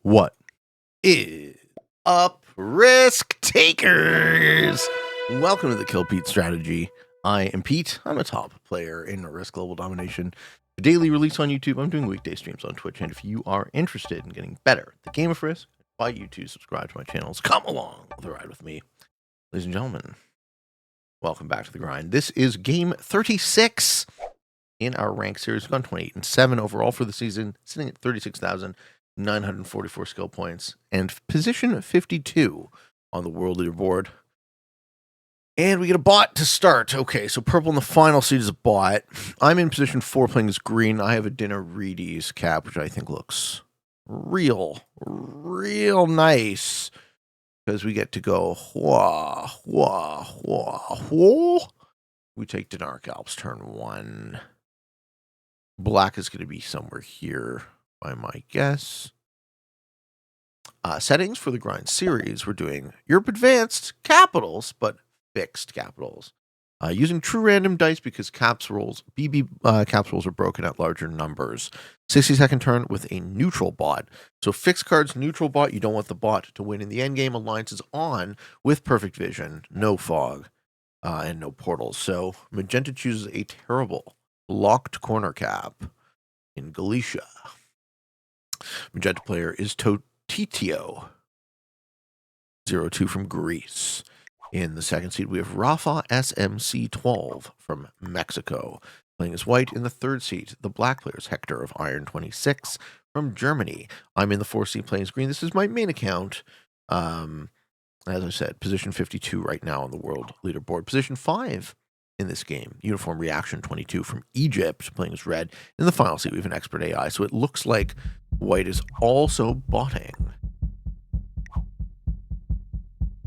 What is up, risk takers? Welcome to the Kill Pete strategy. I am Pete. I'm a top player in Risk Global Domination. A daily release on YouTube. I'm doing weekday streams on Twitch. And if you are interested in getting better at the game of Risk, I invite you to subscribe to my channels. Come along for the ride with me. Ladies and gentlemen, welcome back to the grind. This is game 36 in our rank series. We've gone 28 and 7 overall for the season, sitting at 36,944 skill points and position 52 on the world leaderboard. And we get a bot to start. Okay, so purple in the final seat is a bot. I'm in position 4 playing as green. I have a Dinner Reedy's cap, which I think looks real nice. Because we get to go, wah. We take Dinark Alps turn 1. Black is going to be somewhere here, by my guess. Settings for the grind series, we're doing Europe Advanced capitals, but fixed capitals. Using true random dice because caps rolls are broken at larger numbers. 60-second turn with a neutral bot. So fixed cards, neutral bot, you don't want the bot to win in the endgame. Alliance is on with perfect vision, no fog, and no portals. So Magenta chooses a terrible locked corner cap in Galicia. Magenta player is Totitio, 02 from Greece. In the second seat, we have Rafa SMC12 from Mexico. Playing as white in the third seat, the black player is Hector of Iron 26 from Germany. I'm in the fourth seat playing as green. This is my main account. As I said, position 52 right now on the world leaderboard. Position 5 in this game, Uniform Reaction 22 from Egypt, playing as red. In the final seat, we have an Expert AI, so it looks like white is also botting.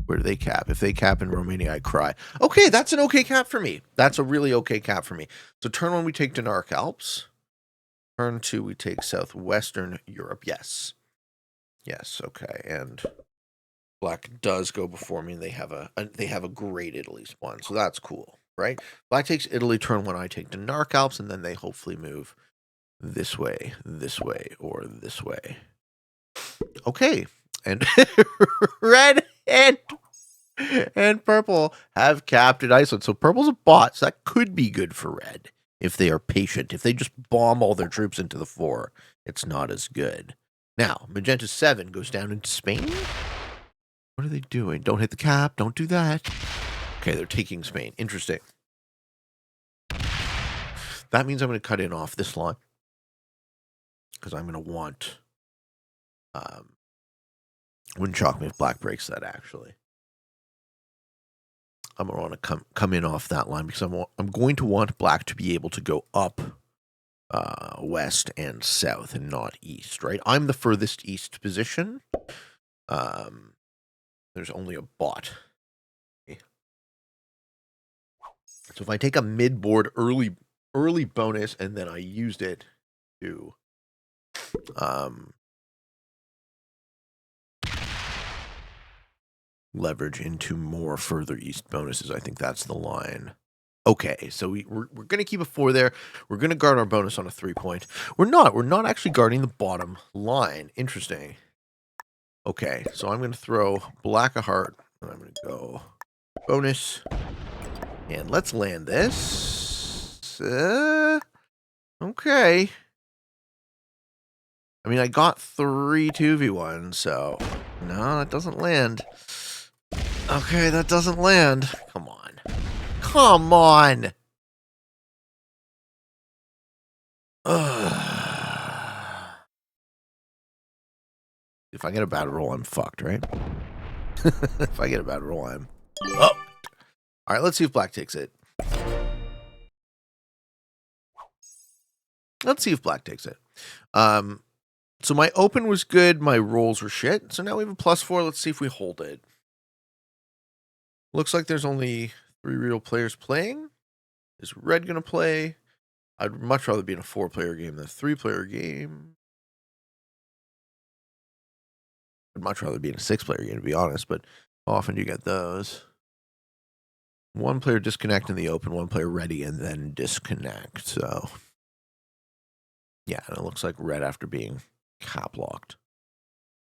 Where do they cap? If they cap in Romania, I cry. Okay, that's an okay cap for me. That's a really okay cap for me. So turn 1, we take Dinark Alps. Turn 2, we take Southwestern Europe. Yes. Yes, okay. And black does go before me, and they have a great Italy spawn, so that's cool, right? Black takes Italy, turn 1, I take Dinark Alps, and then they hopefully move this way, or this way. Okay. And red and purple have capped at Iceland. So purple's a bot, so that could be good for red if they are patient. If they just bomb all their troops into the 4, it's not as good. Now, Magenta 7 goes down into Spain. What are they doing? Don't hit the cap. Don't do that. Okay, they're taking Spain. Interesting. That means I'm going to cut in off this line because I'm going to want... wouldn't shock me if black breaks that, actually. I'm going to want to come in off that line because I'm going to want black to be able to go up west and south and not east, right? I'm the furthest east position. There's only a bot. Okay. So if I take a mid-board early bonus and then I used it to leverage into more further east bonuses, I think that's the line. Okay, so we're going to keep a 4 there. We're going to guard our bonus on a 3-point. We're not actually guarding the bottom line. Interesting. Okay, so I'm going to throw black a heart, and I'm going to go bonus. And let's land this. Okay. I mean, I got 3 2v1, so no, it doesn't land. Okay, that doesn't land. Come on. Come on! Ugh. If I get a bad roll, I'm fucked, right? If I get a bad roll, I'm... Oh! Alright, let's see if black takes it. Let's see if black takes it. So my open was good, my rolls were shit. So now we have a +4. Let's see if we hold it. Looks like there's only 3 real players playing. Is red going to play? I'd much rather be in a 4-player game than a 3-player game. I'd much rather be in a 6-player game, to be honest, but how often do you get those? 1 player disconnect in the open, 1 player ready, and then disconnect. So, yeah, and it looks like red after being cap locked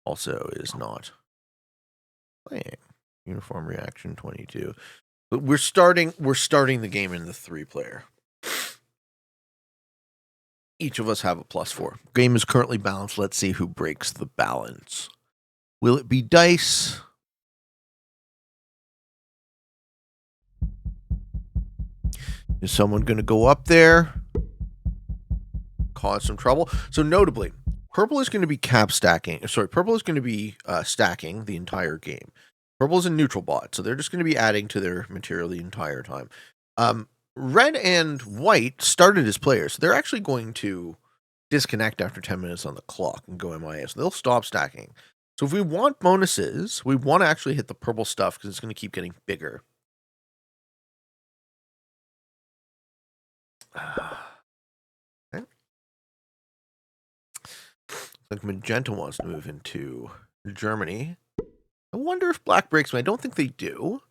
also is not playing. Uniform reaction 22. But we're starting the game in the 3-player. Each of us have a +4. Game is currently balanced. Let's see who breaks the balance. Will it be dice? Is someone going to go up there? Cause some trouble? So notably, purple is going to be purple is going to be stacking the entire game. Purple is a neutral bot, so they're just going to be adding to their material the entire time. Red and white started as players, so they're actually going to disconnect after 10 minutes on the clock and go MIA. So they'll stop stacking. So if we want bonuses, we want to actually hit the purple stuff because it's going to keep getting bigger. Okay. Like Magenta wants to move into Germany. I wonder if Black breaks me. I don't think they do.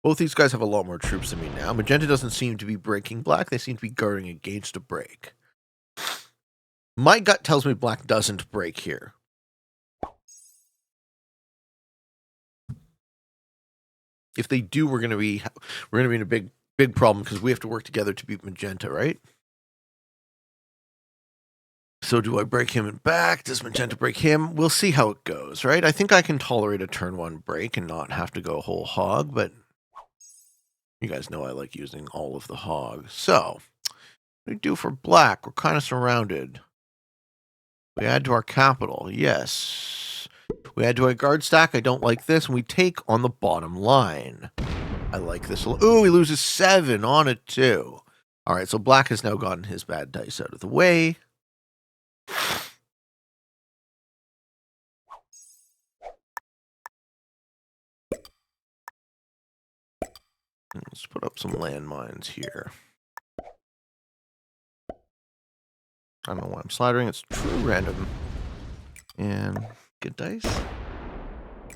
Both these guys have a lot more troops than me now. Magenta doesn't seem to be breaking Black. They seem to be guarding against a break. My gut tells me Black doesn't break here. If they do, we're gonna be in a big problem because we have to work together to beat Magenta, right? So do I break him back? Does Magenta break him? We'll see how it goes, right? I think I can tolerate a turn 1 break and not have to go whole hog, but you guys know I like using all of the hogs. So, what do we do for Black? We're kind of surrounded. We add to our capital. Yes. We add to our guard stack. I don't like this. And we take on the bottom line. I like this. Ooh, he loses 7 on it too. All right, so Black has now gotten his bad dice out of the way. Let's put up some landmines here. I don't know why I'm sliding. It's true random. And good dice.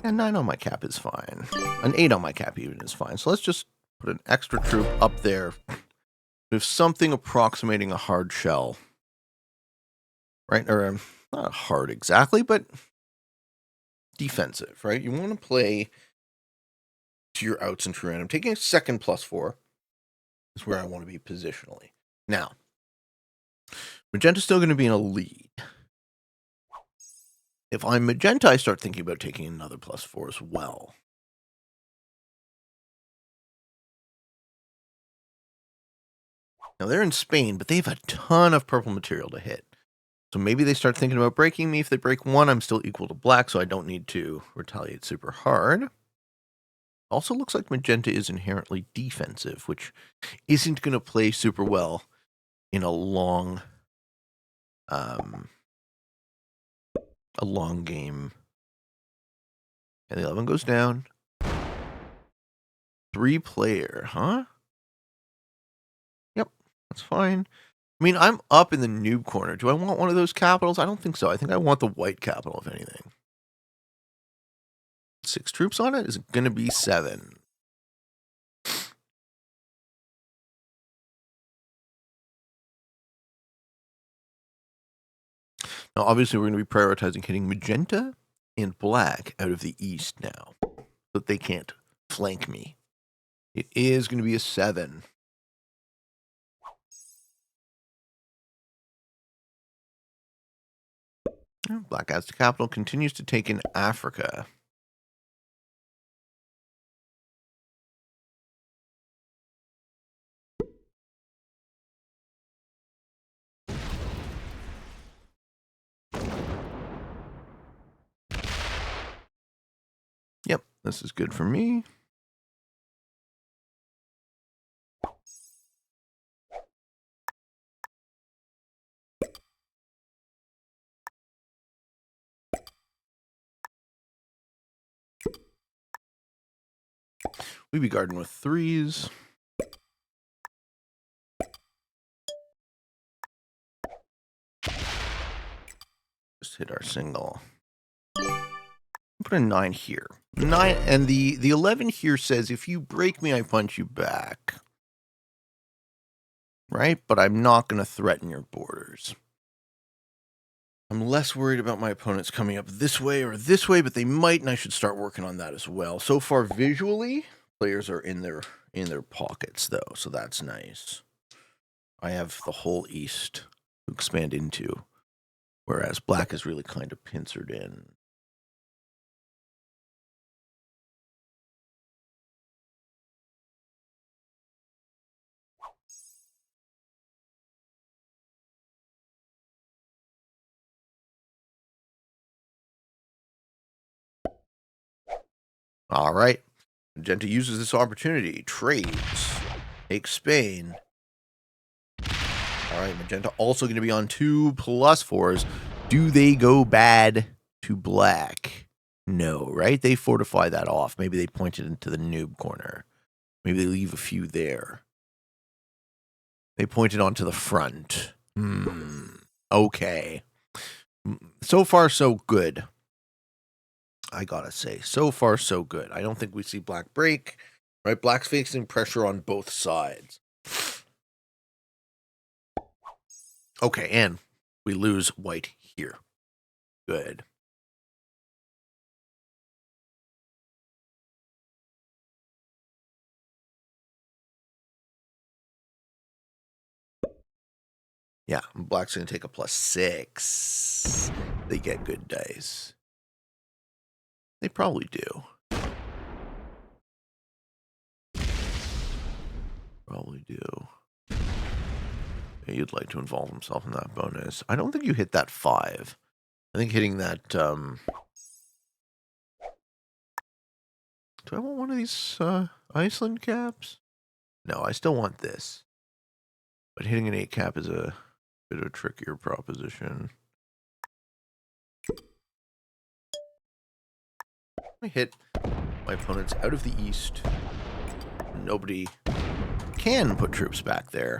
And 9 on my cap is fine. An 8 on my cap even is fine. So let's just put an extra troop up there with something approximating a hard shell. Right? Or not hard exactly, but defensive, right? You want to play to your outs and true random. Taking a second +4 is where I want to be positionally. Now, Magenta's still going to be in a lead. If I'm Magenta, I start thinking about taking another +4 as well. Now, they're in Spain, but they have a ton of purple material to hit. So maybe they start thinking about breaking me. If they break 1, I'm still equal to Black, so I don't need to retaliate super hard. Also looks like Magenta is inherently defensive, which isn't going to play super well in a long game. And the 11 goes down. 3-player, huh? Yep, that's fine. I mean, I'm up in the noob corner. Do I want one of those capitals? I don't think so. I think I want the white capital, if anything. 6 troops on it? Is it going to be 7? Now, obviously, we're going to be prioritizing hitting Magenta and Black out of the east now, so that they can't flank me. It is going to be a 7. Black adds to capital, continues to take in Africa. Yep, this is good for me. We be guarding with 3s. Just hit our single. Put a 9 here. 9 and the 11 here says if you break me, I punch you back. Right? But I'm not going to threaten your borders. I'm less worried about my opponents coming up this way or this way, but they might, and I should start working on that as well. So far, visually, players are in their pockets, though, so that's nice. I have the whole east to expand into, whereas black is really kind of pincered in. All right. Magenta uses this opportunity, trades, takes Spain. All right, Magenta also going to be on 2+4s. Do they go bad to black? No, right? They fortify that off. Maybe they point it into the noob corner. Maybe they leave a few there. They point it onto the front. Okay. So far, so good. I gotta say, so far, so good. I don't think we see black break. Right? Black's facing pressure on both sides. Okay, and we lose white here. Good. Yeah, black's going to take a +6. They get good dice. They probably do. Probably do. Yeah, you'd like to involve himself in that bonus. I don't think you hit that 5. I think hitting that... Do I want one of these Iceland caps? No, I still want this. But hitting an 8 cap is a bit of a trickier proposition. I hit my opponents out of the east. Nobody can put troops back there.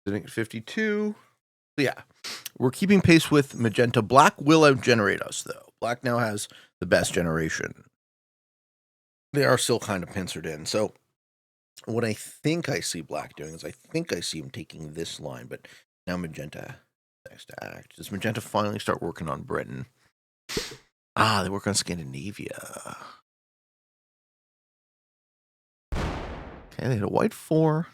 Sitting at 52. Yeah, we're keeping pace with Magenta. Black will out-generate us, though. Black now has the best generation. They are still kind of pincered in. So what I think I see Black doing is I think I see him taking this line, but now Magenta has to act. Does Magenta finally start working on Britain? Ah, they work on Scandinavia. Okay, they had a white 4.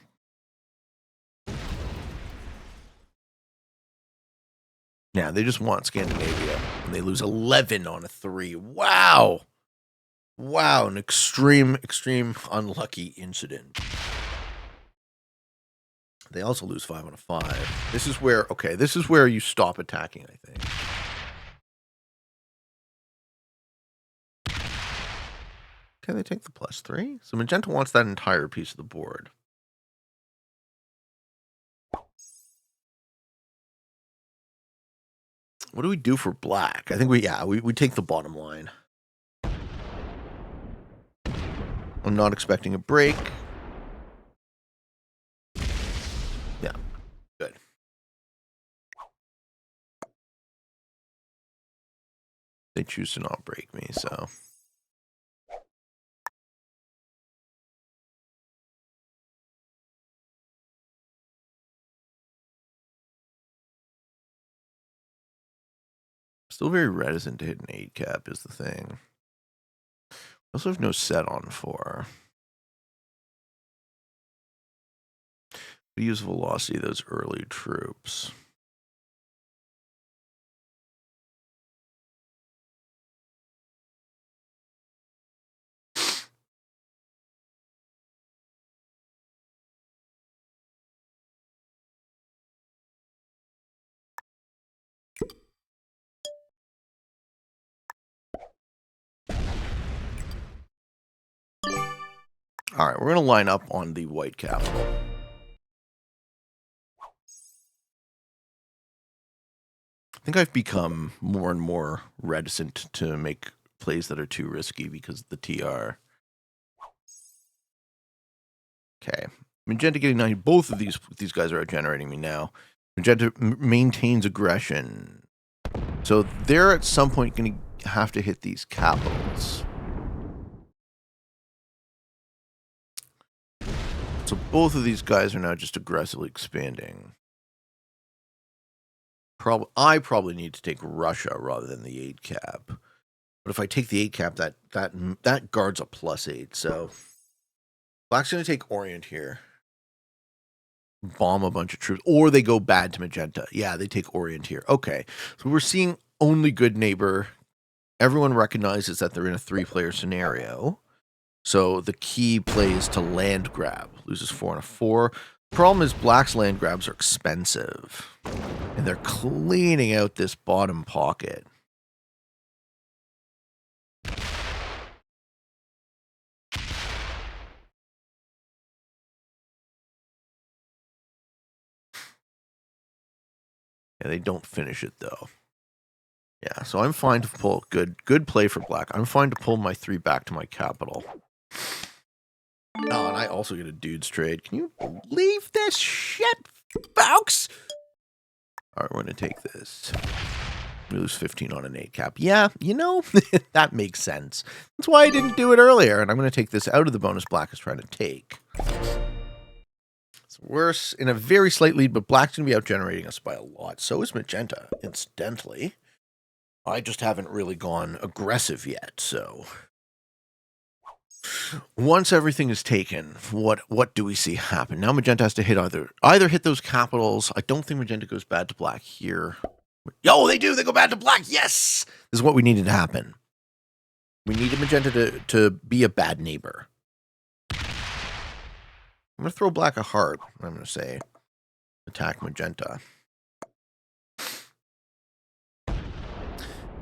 Yeah, they just want Scandinavia, and they lose 11 on a 3. Wow! Wow, an extreme unlucky incident. They also lose 5 on a 5. This is where, okay, this is where you stop attacking, I think. Okay, they take the +3. So Magenta wants that entire piece of the board. What do we do for black? I think we take the bottom line. I'm not expecting a break. Yeah, good. They choose to not break me, so. Still very reticent to hit an 8 cap is the thing. Also have no set on 4. We use velocity those early troops. All right, we're going to line up on the white capital. I think I've become more and more reticent to make plays that are too risky because of the TR. Okay. Magenta getting 90. Both of these guys are out-generating me now. Magenta maintains aggression. So they're at some point going to have to hit these capitals. So both of these guys are now just aggressively expanding. I probably need to take Russia rather than the 8 cap. But if I take the 8 cap, that guards a +8. So Black's going to take Orient here. Bomb a bunch of troops. Or they go bad to Magenta. Yeah, they take Orient here. Okay. So we're seeing only good neighbor. Everyone recognizes that they're in a 3-player scenario. So the key plays to land grab. Loses 4 and a 4. Problem is Black's land grabs are expensive. And they're cleaning out this bottom pocket. Yeah, they don't finish it though. Yeah, so I'm fine to pull good play for Black. I'm fine to pull my 3 back to my capital. Oh, and I also get a dude's trade. Can you believe this shit, folks? All right, we're going to take this. We lose 15 on an 8 cap. Yeah, you know, that makes sense. That's why I didn't do it earlier. And I'm going to take this out of the bonus Black is trying to take. It's worse in a very slight lead, but Black's going to be out-generating us by a lot. So is Magenta, incidentally. I just haven't really gone aggressive yet, so... Once everything is taken, what do we see happen? Now Magenta has to hit either hit those capitals. I don't think Magenta goes bad to Black here. Yo, they do! They go bad to Black! Yes! This is what we needed to happen. We needed Magenta to be a bad neighbor. I'm going to throw Black a heart. I'm going to say attack Magenta.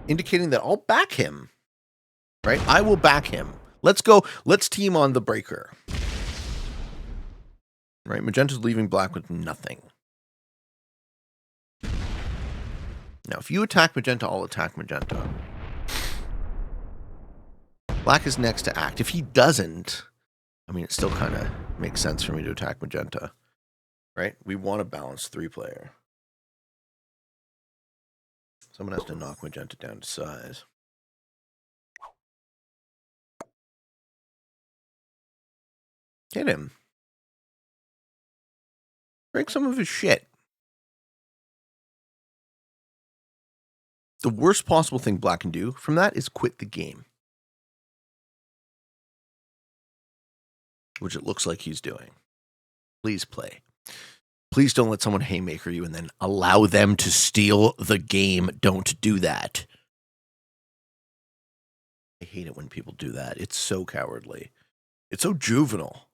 Indicating that I'll back him. Right? I will back him. Let's go. Let's team on the breaker. Right? Magenta's leaving Black with nothing. Now, if you attack Magenta, I'll attack Magenta. Black is next to act. If he doesn't, I mean, it still kind of makes sense for me to attack Magenta. Right? We want a balanced 3-player. Someone has to knock Magenta down to size. Hit him. Break some of his shit. The worst possible thing Black can do from that is quit the game. Which it looks like he's doing. Please play. Please don't let someone Haymaker you and then allow them to steal the game. Don't do that. I hate it when people do that. It's so cowardly. It's so juvenile.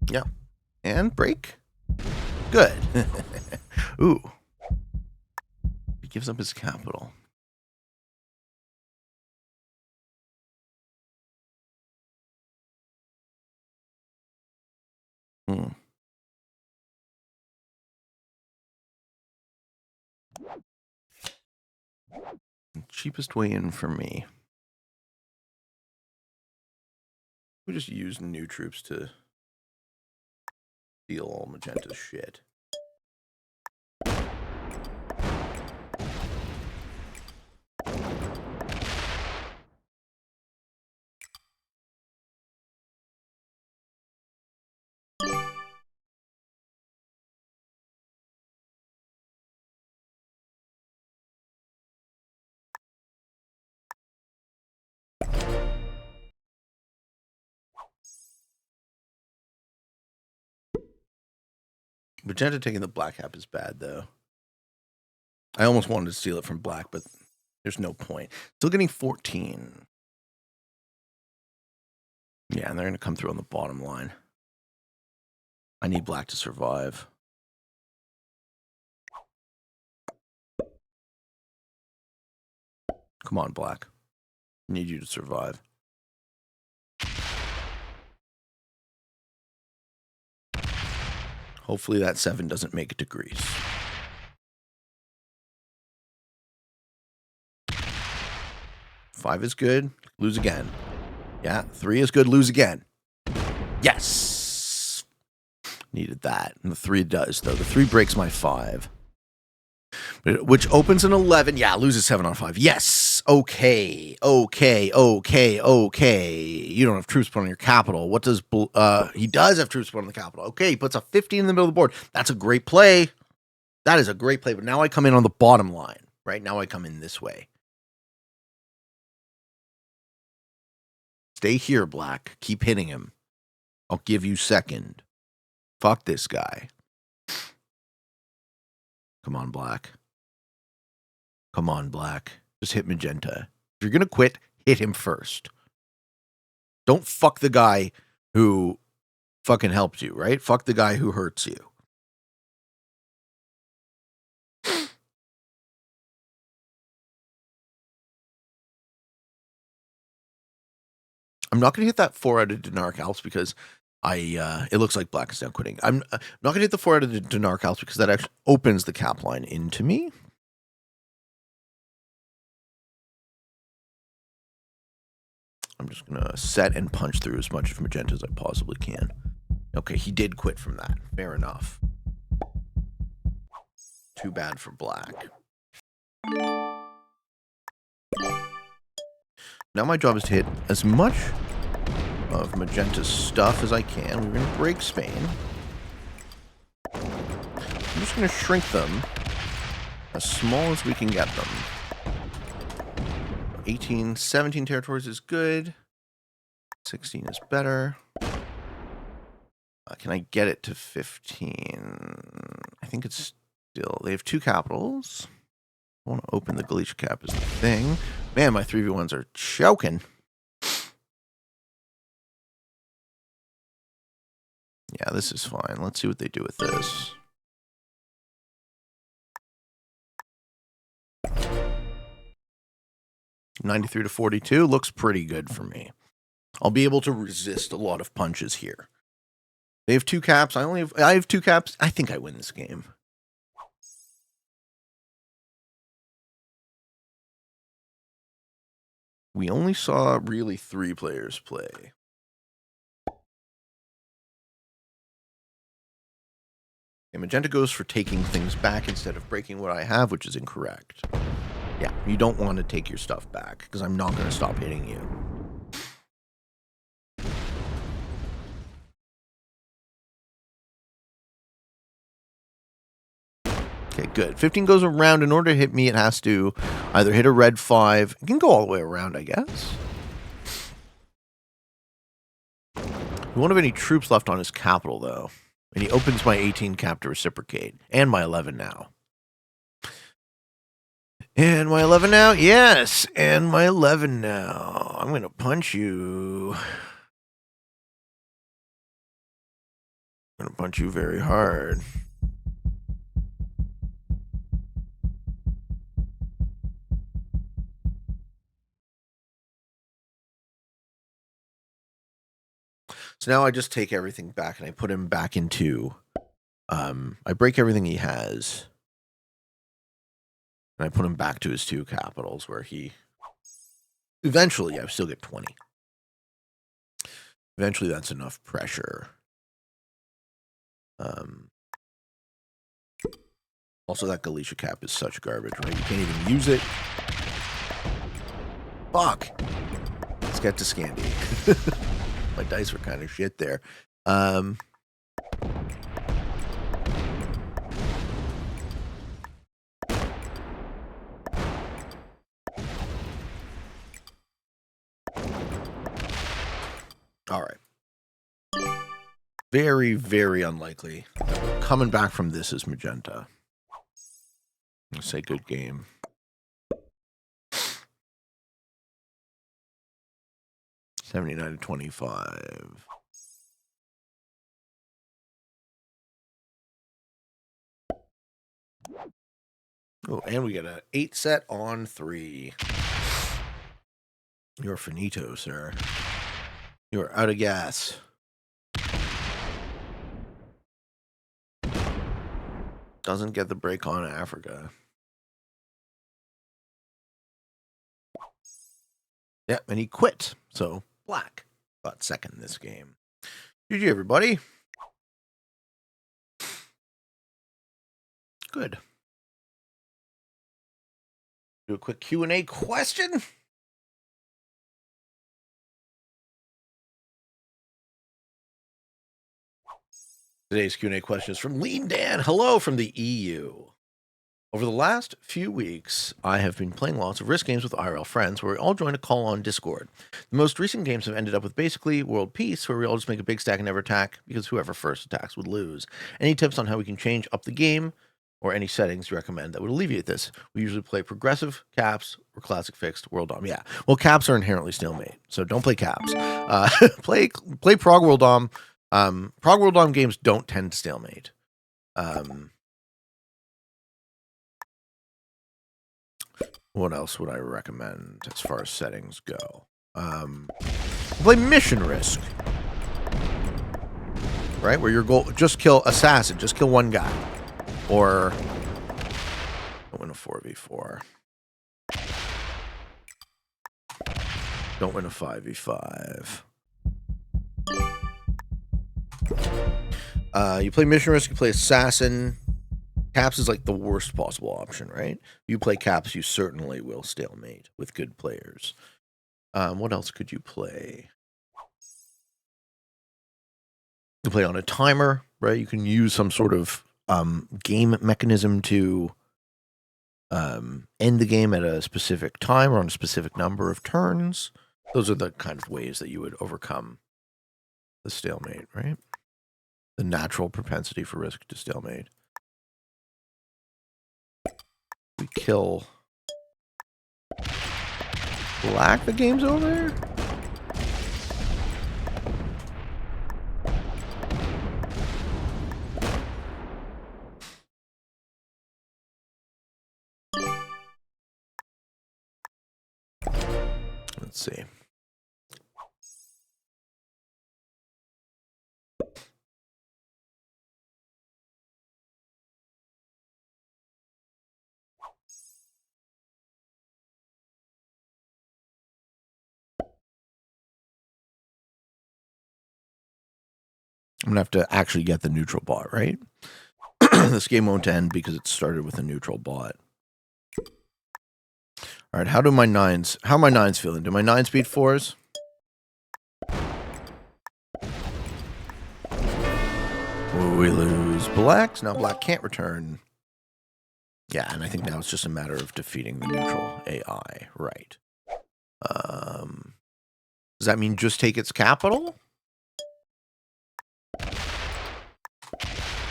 Yeah. And break. Good. Ooh. He gives up his capital. Hmm. Cheapest way in for me. We just use new troops to steal all Magenta's shit. Magenta taking the Black cap is bad, though. I almost wanted to steal it from Black, but there's no point. Still getting 14. Yeah, and they're going to come through on the bottom line. I need Black to survive. Come on, Black. Need you to survive. Hopefully that 7 doesn't make it to Greece. 5 is good. Lose again. Yeah, 3 is good. Lose again. Yes! Needed that. And the 3 does, though. The 3 breaks my 5. Which opens an 11. Yeah, loses 7 on 5. Yes! Okay. You don't have troops put on your capital. What does... he does have troops put on the capital. Okay, he puts a 15 in the middle of the board. That's a great play. That is a great play. But now I come in on the bottom line. Right? Now I come in this way. Stay here, Black. Keep hitting him. I'll give you second. Fuck this guy. Come on, Black. Come on, Black. Just hit Magenta. If you're going to quit, hit him first. Don't fuck the guy who fucking helped you, right? Fuck the guy who hurts you. I'm not going to hit that 4 out of Dinaric Alps because it looks like Black is now quitting. I'm not going to hit the 4 out of the Dinaric Alps because that actually opens the cap line into me. I'm just going to set and punch through as much of Magenta as I possibly can. Okay, he did quit from that. Fair enough. Too bad for Black. Now my job is to hit as much of Magenta's stuff as I can. We're going to break Spain. I'm just going to shrink them as small as we can get them. 18, 17 territories is good. 16 is better. Can I get it to 15? I think it's still... They have 2 capitals. I want to open the Galicia cap as the thing. Man, my 3v1s are choking. Yeah, this is fine. Let's see what they do with this. $93 to $42 looks pretty good for me. I'll be able to resist a lot of punches here. They have 2 caps. I have 2 caps. I think I win this game. We only saw really 3 players play. Okay, Magenta goes for taking things back instead of breaking what I have, which is incorrect. Yeah, you don't want to take your stuff back, because I'm not going to stop hitting you. Okay, good. 15 goes around. In order to hit me, it has to either hit a red 5. It can go all the way around, I guess. We won't have any troops left on his capital, though. And he opens my 18 cap to reciprocate. And my 11 now. And my 11 now? Yes! And my 11 now. I'm going to punch you. I'm going to punch you very hard. So now I just take everything back and I put him back into... I break everything he has. And I put him back to his 2 capitals where he... Eventually, I still get 20. Eventually, that's enough pressure. Also, that Galicia cap is such garbage, right? You can't even use it. Fuck! Let's get to Scandi. My dice were kind of shit there. All right. Very, very unlikely. Coming back from this is Magenta. Let's say good game. $79 to $25. Oh, and we got an 8 set on 3. You're finito, sir. You're out of gas. Doesn't get the break on Africa. Yeah, and he quit. So black got second this game. GG, everybody. Good. Do a quick Q&A question. Today's Q&A question is from Lean Dan. Hello from the EU. Over the last few weeks, I have been playing lots of Risk games with IRL friends where we all join a call on Discord. The most recent games have ended up with basically world peace, where we all just make a big stack and never attack, because whoever first attacks would lose. Any tips on how we can change up the game, or any settings you recommend that would alleviate this? We usually play progressive, caps, or classic fixed world dom. Yeah, well, caps are inherently stalemate, so don't play caps. Play prog world dom. Prog world dom games don't tend to stalemate. What else would I recommend as far as settings go? Play mission risk. Right? Where your goal, just kill assassin, just kill one guy. Or don't win a 4v4. Don't win a 5v5. You play mission risk, you play assassin. Caps is like the worst possible option, right? You play caps, you certainly will stalemate with good players. What else could you play? You play on a timer, right? You can use some sort of game mechanism to end the game at a specific time or on a specific number of turns. Those are the kind of ways that you would overcome the stalemate, right? The natural propensity for risk to stalemate. We kill black, the game's over? Let's see. I'm going to have to actually get the neutral bot, right? This game won't end because it started with a neutral bot. All right, how are my nines feeling? Do my 9-speed 4s? We lose blacks. Now black can't return. Yeah, and I think now it's just a matter of defeating the neutral AI, right? Does that mean just take its capital?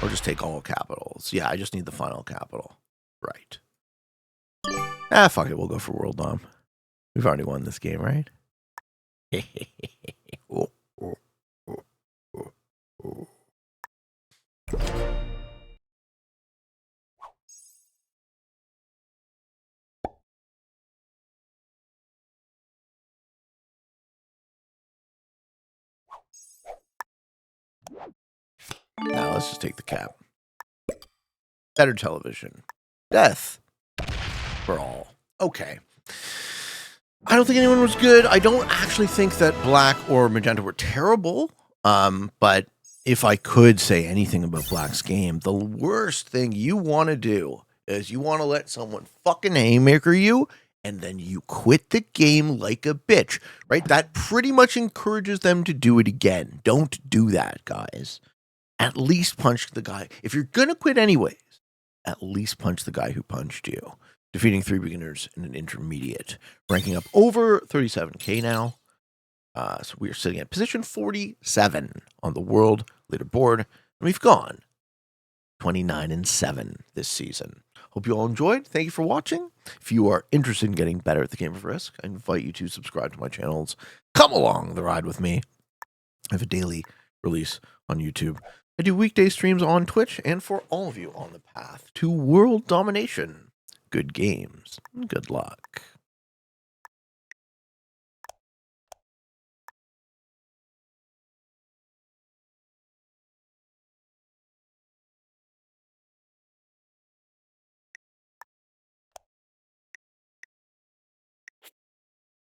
Or just take all capitals? Yeah, I just need the final capital. Right. Ah, fuck it. We'll go for world dom. We've already won this game, right? Now let's just take the cap. Better television. Death. For all. Okay. I don't think anyone was good. I don't actually think that black or magenta were terrible. But if I could say anything about black's game, the worst thing you want to do is you want to let someone fucking haymaker you, and then you quit the game like a bitch, right? That pretty much encourages them to do it again. Don't do that, guys. At least punch the guy. If you're going to quit anyways, at least punch the guy who punched you. Defeating 3 beginners in an intermediate. Ranking up over 37k now. So we are sitting at position 47 on the world leaderboard. And we've gone 29-7 this season. Hope you all enjoyed. Thank you for watching. If you are interested in getting better at the game of Risk, I invite you to subscribe to my channels. Come along the ride with me. I have a daily release on YouTube. I do weekday streams on Twitch, and for all of you on the path to world domination, good games and good luck.